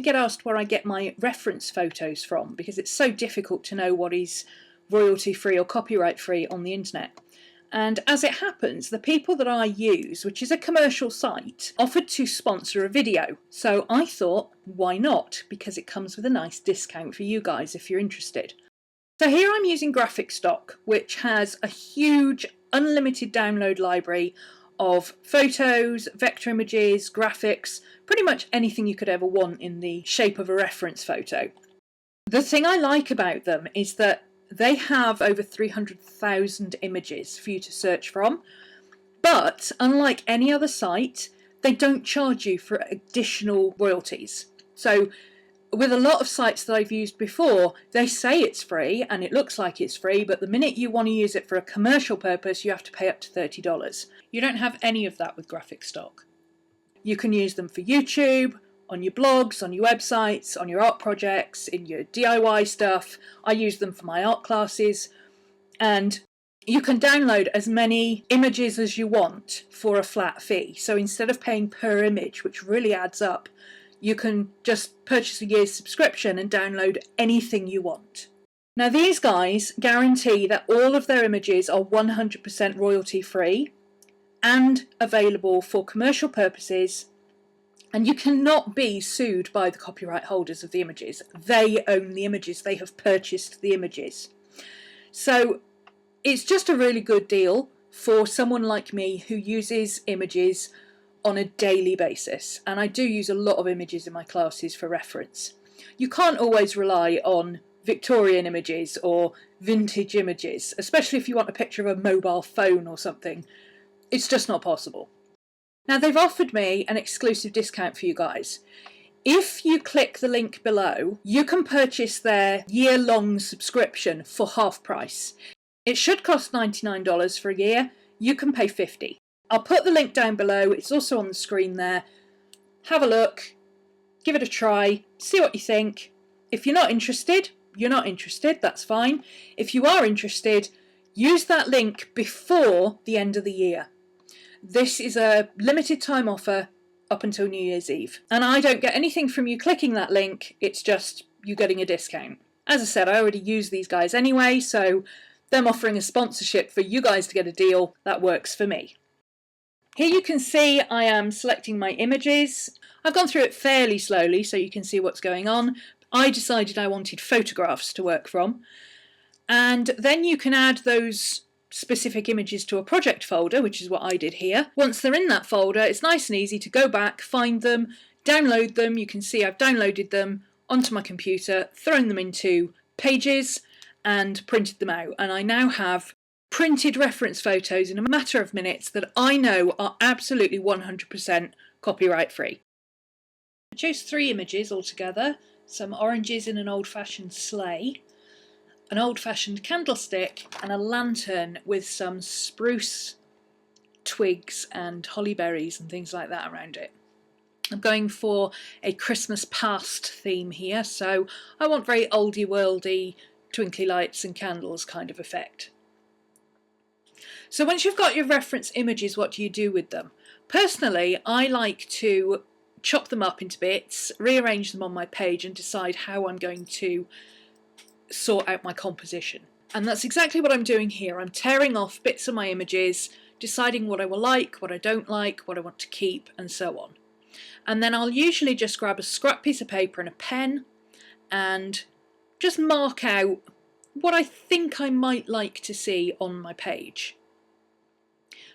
often get asked where I get my reference photos from because it's so difficult to know what is royalty free or copyright free on the internet. And as it happens, the people that I use, which is a commercial site, offered to sponsor a video. So I thought, why not? Because it comes with a nice discount for you guys if you're interested. So here I'm using Graphic Stock, which has a huge unlimited download library of photos, vector images, graphics, pretty much anything you could ever want in the shape of a reference photo. The thing I like about them is that they have over 300,000 images for you to search from, but unlike any other site, they don't charge you for additional royalties. So with a lot of sites that I've used before, they say it's free and it looks like it's free, but the minute you want to use it for a commercial purpose, you have to pay up to $30. You don't have any of that with Graphic Stock. You can use them for YouTube, on your blogs, on your websites, on your art projects, in your DIY stuff. I use them for my art classes, and you can download as many images as you want for a flat fee. So instead of paying per image, which really adds up, you can just purchase a year's subscription and download anything you want. Now these guys guarantee that all of their images are 100% royalty free and available for commercial purposes, and you cannot be sued by the copyright holders of the images. They own the images, they have purchased the images. So it's just a really good deal for someone like me who uses images on a daily basis, and I do use a lot of images in my classes for reference. You can't always rely on Victorian images or vintage images, especially if you want a picture of a mobile phone or something. It's just not possible. Now they've offered me an exclusive discount for you guys. If you click the link below, you can purchase their year-long subscription for half price. It should cost $99 for a year. You can pay $50. I'll put the link down below. It's also on the screen there. Have a look, give it a try, see what you think. If you're not interested, you're not interested, that's fine. If you are interested, use that link before the end of the year. This is a limited time offer up until New Year's Eve. And I don't get anything from you clicking that link, it's just you getting a discount. As I said, I already use these guys anyway, so them offering a sponsorship for you guys to get a deal, that works for me. Here you can see I am selecting my images. I've gone through it fairly slowly so you can see what's going on. I decided I wanted photographs to work from. And then you can add those specific images to a project folder, which is what I did here. Once they're in that folder, it's nice and easy to go back, find them, download them. You can see I've downloaded them onto my computer, thrown them into Pages and printed them out. And I now have printed reference photos in a matter of minutes that I know are absolutely 100% copyright free. I chose 3 images altogether, some oranges in an old-fashioned sleigh, an old-fashioned candlestick and a lantern with some spruce twigs and holly berries and things like that around it. I'm going for a Christmas past theme here, so I want very oldie-worldy, twinkly lights and candles kind of effect. So once you've got your reference images, what do you do with them? Personally, I like to chop them up into bits, rearrange them on my page and decide how I'm going to sort out my composition. And that's exactly what I'm doing here. I'm tearing off bits of my images, deciding what I will like, what I don't like, what I want to keep, and so on. And then I'll usually just grab a scrap piece of paper and a pen and just mark out what I think I might like to see on my page.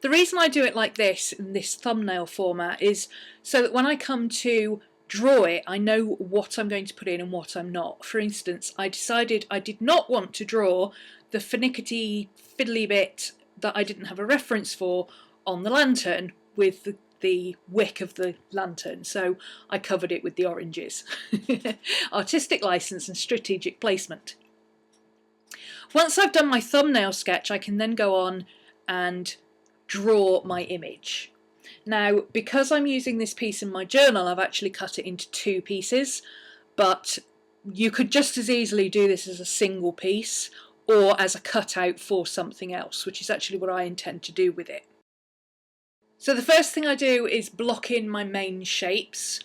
The reason I do it like this, in this thumbnail format, is so that when I come to draw it, I know what I'm going to put in and what I'm not. For instance, I decided I did not want to draw the finickety fiddly bit that I didn't have a reference for on the lantern with the wick of the lantern, so I covered it with the oranges. Artistic license and strategic placement. Once I've done my thumbnail sketch, I can then go on and draw my image. Now, because I'm using this piece in my journal, I've actually cut it into 2 pieces, but you could just as easily do this as a single piece or as a cutout for something else, which is actually what I intend to do with it. So the first thing I do is block in my main shapes.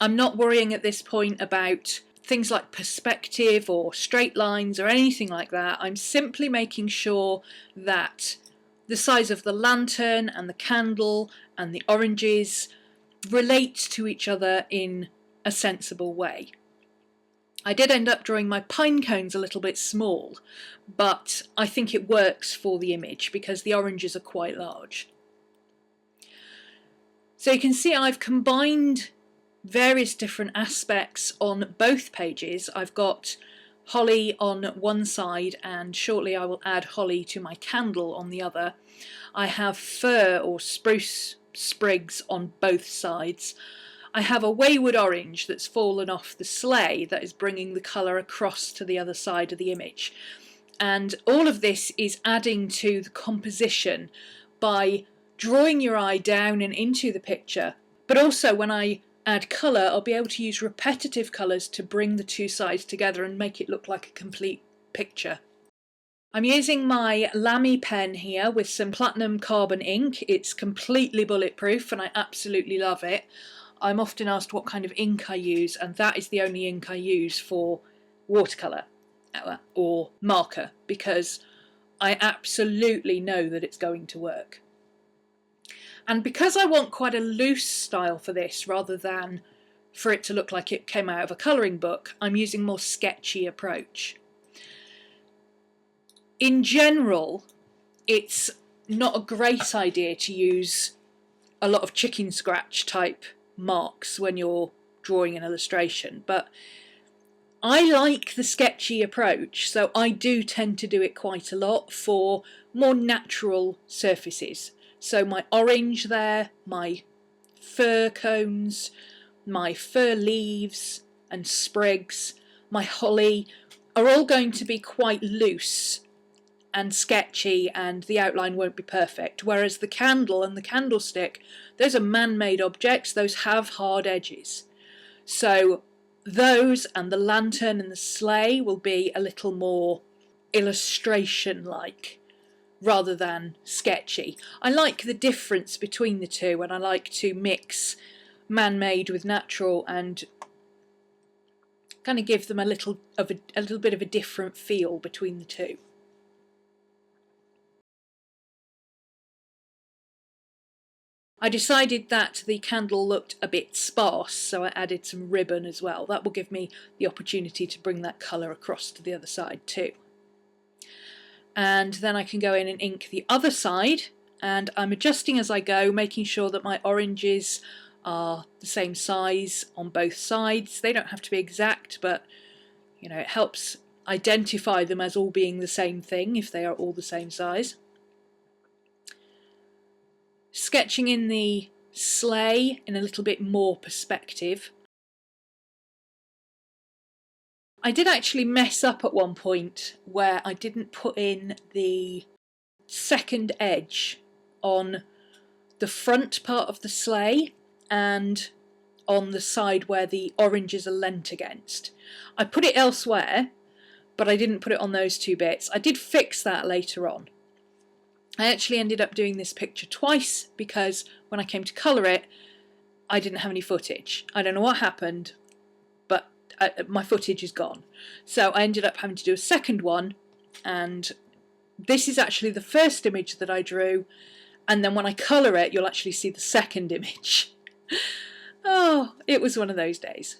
I'm not worrying at this point about things like perspective or straight lines or anything like that. I'm simply making sure that the size of the lantern and the candle and the oranges relate to each other in a sensible way. I did end up drawing my pine cones a little bit small, but I think it works for the image because the oranges are quite large. So you can see I've combined various different aspects on both pages. I've got holly on one side, and shortly I will add holly to my candle on the other. I have fir or spruce sprigs on both sides. I have a wayward orange that's fallen off the sleigh that is bringing the colour across to the other side of the image. And all of this is adding to the composition by drawing your eye down and into the picture. But also when I add colour, I'll be able to use repetitive colours to bring the two sides together and make it look like a complete picture. I'm using my Lamy pen here with some platinum carbon ink. It's completely bulletproof and I absolutely love it. I'm often asked what kind of ink I use, and that is the only ink I use for watercolour or marker, because I absolutely know that it's going to work. And because I want quite a loose style for this rather than for it to look like it came out of a colouring book, I'm using a more sketchy approach. In general, it's not a great idea to use a lot of chicken scratch type marks when you're drawing an illustration, but I like the sketchy approach, so I do tend to do it quite a lot for more natural surfaces. So my orange there, my fir cones, my fir leaves and sprigs, my holly are all going to be quite loose and sketchy, and the outline won't be perfect, whereas the candle and the candlestick, those are man-made objects, those have hard edges. So those and the lantern and the sleigh will be a little more illustration-like rather than sketchy. I like the difference between the two, and I like to mix man-made with natural and kind of give them a little bit of a different feel between the two. I decided that the candle looked a bit sparse, so I added some ribbon as well. That will give me the opportunity to bring that colour across to the other side too. And then I can go in and ink the other side, and I'm adjusting as I go, making sure that my oranges are the same size on both sides. They don't have to be exact, but you know, it helps identify them as all being the same thing if they are all the same size. Sketching in the sleigh in a little bit more perspective. I did actually mess up at one point where I didn't put in the second edge on the front part of the sleigh and on the side where the oranges are leant against. I put it elsewhere, but I didn't put it on those two bits. I did fix that later on. I actually ended up doing this picture twice because when I came to colour it, I didn't have any footage. I don't know what happened, but my footage is gone. So I ended up having to do a second one, and this is actually the first image that I drew, and then when I colour it, you'll actually see the second image. Oh, it was one of those days.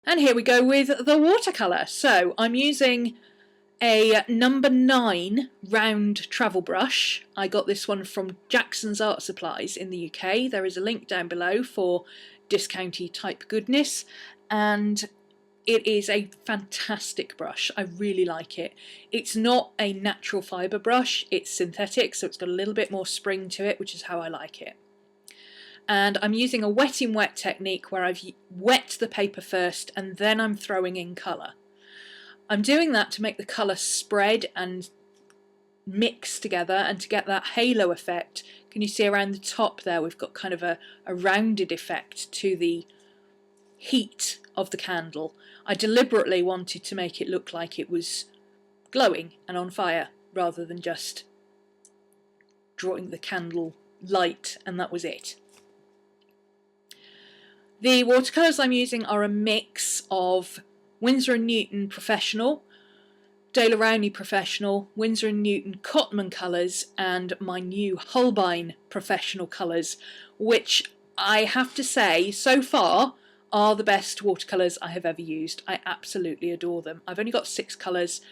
And here we go with the watercolour. So I'm using a number 9 round travel brush. I got this one from Jackson's Art Supplies in the UK. There is a link down below for discounty type goodness, and it is a fantastic brush. I really like it. It's not a natural fibre brush, it's synthetic, so it's got a little bit more spring to it, which is how I like it. And I'm using a wet in wet technique where I've wet the paper first and then I'm throwing in colour. I'm doing that to make the colour spread and mix together and to get that halo effect. Can you see around the top there we've got kind of a rounded effect to the heat of the candle. I deliberately wanted to make it look like it was glowing and on fire rather than just drawing the candle light, and that was it. The watercolours I'm using are a mix of Winsor & Newton Professional, Daler Rowney Professional, Winsor & Newton Cotman colours, and my new Holbein Professional colours, which I have to say, so far, are the best watercolours I have ever used. I absolutely adore them. I've only got 6 colours,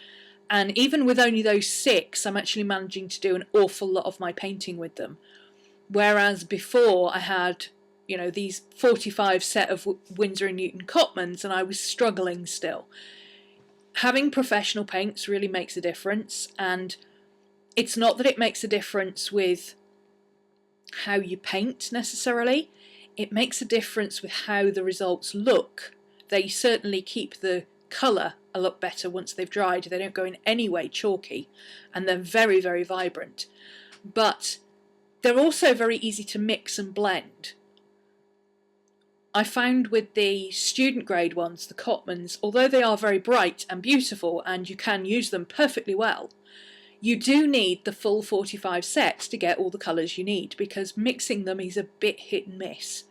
and even with only those 6, I'm actually managing to do an awful lot of my painting with them. Whereas before I had, you know, these 45 set of Winsor & Newton Cotmans, and I was struggling still. Having professional paints really makes a difference, and it's not that it makes a difference with how you paint necessarily, it makes a difference with how the results look. They certainly keep the colour a lot better once they've dried. They don't go in any way chalky, and they're very, very vibrant. But they're also very easy to mix and blend. I found with the student grade ones, the Cotmans, although they are very bright and beautiful and you can use them perfectly well, you do need the full 45 sets to get all the colours you need, because mixing them is a bit hit and miss.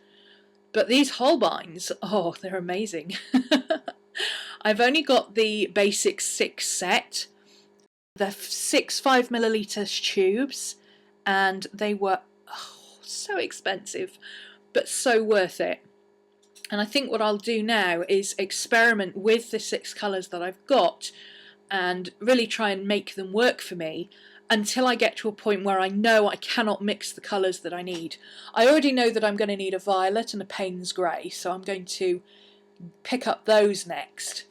But these Holbeins, oh, they're amazing. I've only got the basic 6 set. They're 6 5ml tubes, and they were so expensive, but so worth it. And I think what I'll do now is experiment with the 6 colours that I've got and really try and make them work for me until I get to a point where I know I cannot mix the colours that I need. I already know that I'm going to need a violet and a Payne's grey, so I'm going to pick up those next.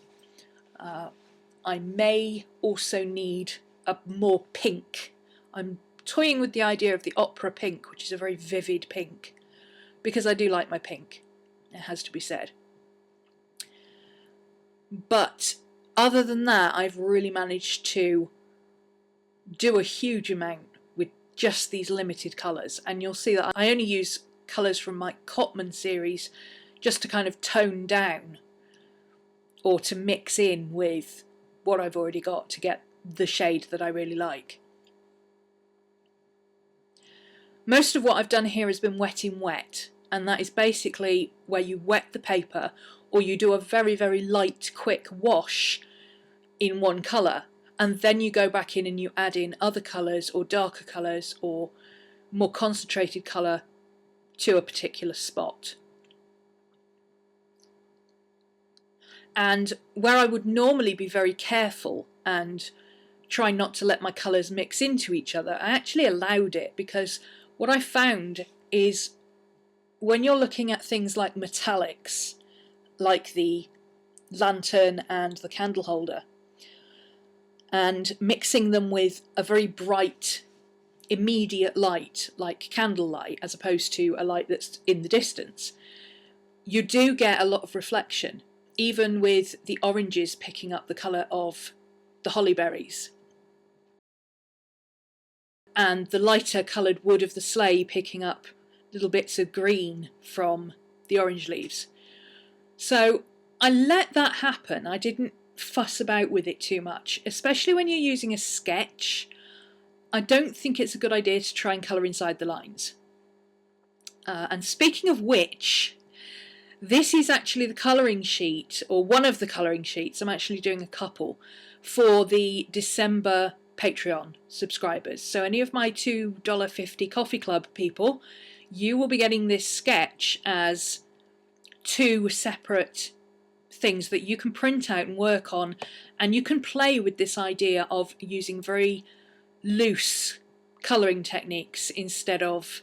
I may also need a more pink. I'm toying with the idea of the opera pink, which is a very vivid pink, because I do like my pink. It has to be said. But other than that, I've really managed to do a huge amount with just these limited colours, and you'll see that I only use colours from my Cotman series just to kind of tone down or to mix in with what I've already got to get the shade that I really like. Most of what I've done here has been wet in wet, and that is basically where you wet the paper or you do a very, very light, quick wash in one colour, and then you go back in and you add in other colours or darker colours or more concentrated colour to a particular spot. And where I would normally be very careful and try not to let my colours mix into each other, I actually allowed it, because what I found is when you're looking at things like metallics, like the lantern and the candle holder, and mixing them with a very bright, immediate light, like candlelight, as opposed to a light that's in the distance, you do get a lot of reflection, even with the oranges picking up the colour of the holly berries, and the lighter coloured wood of the sleigh picking up little bits of green from the orange leaves. So I let that happen. I didn't fuss about with it too much, especially when you're using a sketch. I don't think it's a good idea to try and colour inside the lines. And speaking of which, this is actually the colouring sheet, or one of the colouring sheets. I'm actually doing a couple for the December Patreon subscribers. So any of my $2.50 Coffee Club people, you will be getting this sketch as 2 separate things that you can print out and work on, and you can play with this idea of using very loose colouring techniques instead of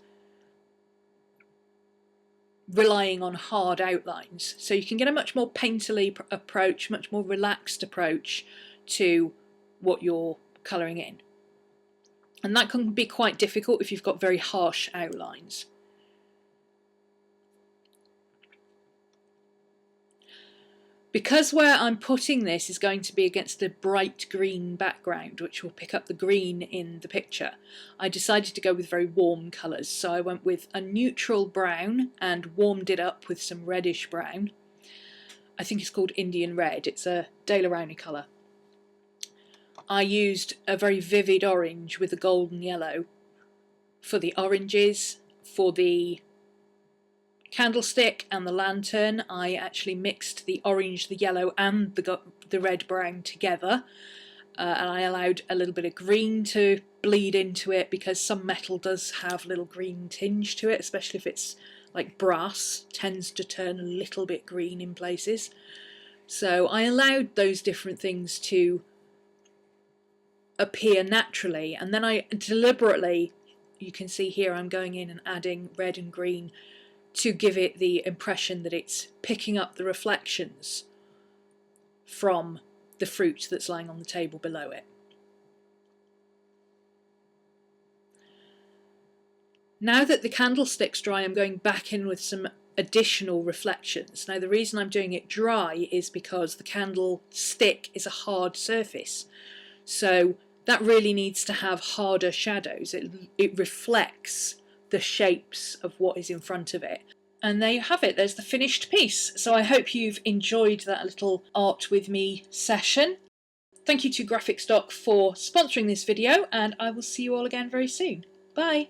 relying on hard outlines. So you can get a much more painterly approach, much more relaxed approach to what you're colouring in. And that can be quite difficult if you've got very harsh outlines. Because where I'm putting this is going to be against a bright green background, which will pick up the green in the picture, I decided to go with very warm colours. So I went with a neutral brown and warmed it up with some reddish brown. I think it's called Indian Red. It's a Daler Rowney colour. I used a very vivid orange with a golden yellow for the oranges, for the candlestick and the lantern, I actually mixed the orange, the yellow and the red brown together, and I allowed a little bit of green to bleed into it, because some metal does have a little green tinge to it, especially if it's like brass, tends to turn a little bit green in places. So I allowed those different things to appear naturally, and then I deliberately, you can see here I'm going in and adding red and green to give it the impression that it's picking up the reflections from the fruit that's lying on the table below it. Now that the candlestick's dry, I'm going back in with some additional reflections. Now the reason I'm doing it dry is because the candlestick is a hard surface, so that really needs to have harder shadows. It reflects the shapes of what is in front of it. And there you have it, there's the finished piece. So I hope you've enjoyed that little art with me session. Thank you to Graphic Stock for sponsoring this video, and I will see you all again very soon. Bye!